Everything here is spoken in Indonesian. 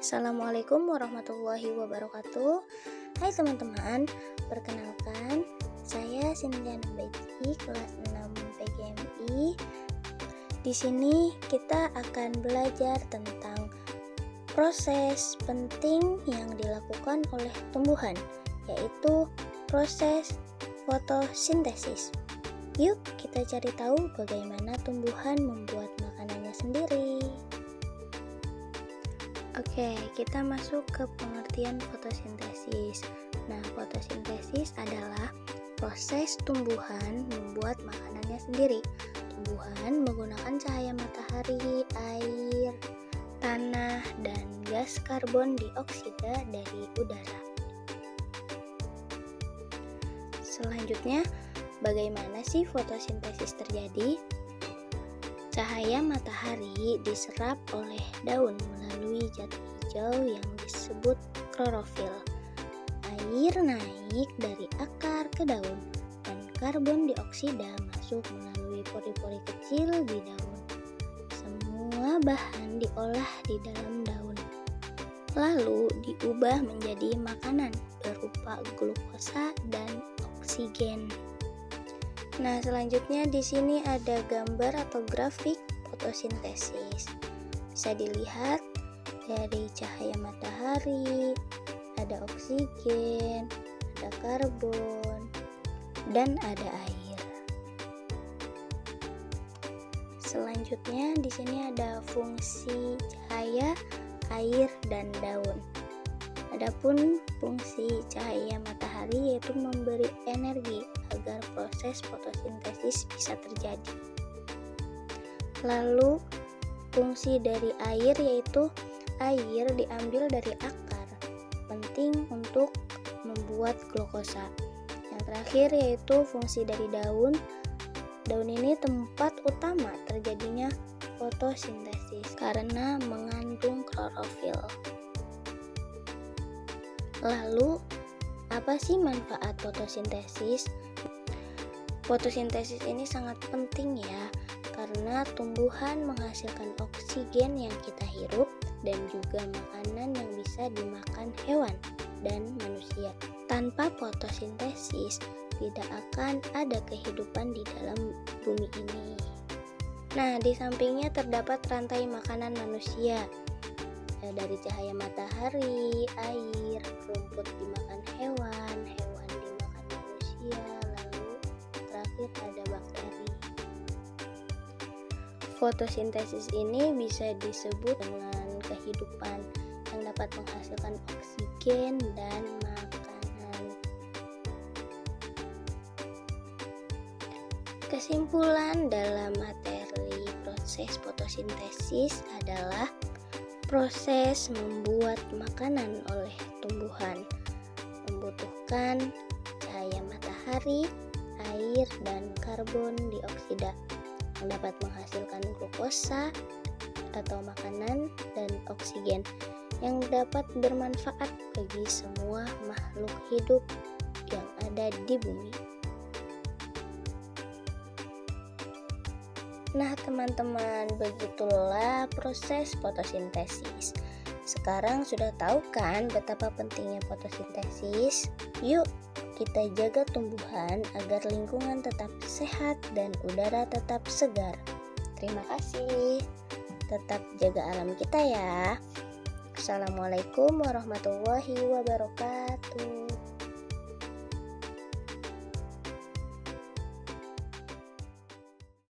Assalamualaikum warahmatullahi wabarakatuh. Hai teman-teman, perkenalkan saya Sintiana Beti, kelas 6 PGMI. Di sini kita akan belajar tentang proses penting yang dilakukan oleh tumbuhan, yaitu proses fotosintesis. Yuk kita cari tahu bagaimana tumbuhan membuat makanannya sendiri. Oke, kita masuk ke pengertian fotosintesis. Nah, fotosintesis adalah proses tumbuhan membuat makanannya sendiri. Tumbuhan menggunakan cahaya matahari, air, tanah, dan gas karbon dioksida dari udara. Selanjutnya, bagaimana sih fotosintesis terjadi? Cahaya matahari diserap oleh daun melalui zat hijau yang disebut klorofil. Air naik dari akar ke daun dan karbon dioksida masuk melalui pori-pori kecil di daun. Semua bahan diolah di dalam daun, lalu diubah menjadi makanan berupa glukosa dan oksigen. Nah, selanjutnya di sini ada gambar atau grafik fotosintesis. Bisa dilihat dari cahaya matahari, ada oksigen, ada karbon, dan ada air. Selanjutnya di sini ada fungsi cahaya, air, dan daun. Adapun fungsi cahaya matahari yaitu memberi energi agar proses fotosintesis bisa terjadi. Lalu fungsi dari air yaitu air diambil dari akar, penting untuk membuat glukosa. Yang terakhir yaitu fungsi dari daun. Daun ini tempat utama terjadinya fotosintesis karena mengandung klorofil. Lalu, apa sih manfaat fotosintesis? Fotosintesis ini sangat penting ya, karena tumbuhan menghasilkan oksigen yang kita hirup dan juga makanan yang bisa dimakan hewan dan manusia. Tanpa fotosintesis, tidak akan ada kehidupan di dalam bumi ini. Nah, di sampingnya terdapat rantai makanan manusia. Dari cahaya matahari, air, rumput dimakan hewan, hewan dimakan manusia, lalu terakhir ada bakteri. Fotosintesis ini bisa disebut dengan kehidupan yang dapat menghasilkan oksigen dan makanan. Kesimpulan dalam materi proses fotosintesis adalah proses membuat makanan oleh tumbuhan membutuhkan cahaya matahari, air, dan karbon dioksida yang dapat menghasilkan glukosa atau makanan dan oksigen yang dapat bermanfaat bagi semua makhluk hidup yang ada di bumi. Nah teman-teman, begitulah proses fotosintesis. Sekarang sudah tahu kan betapa pentingnya fotosintesis? Yuk kita jaga tumbuhan agar lingkungan tetap sehat dan udara tetap segar. Terima kasih. Tetap jaga alam kita ya. Assalamualaikum warahmatullahi wabarakatuh.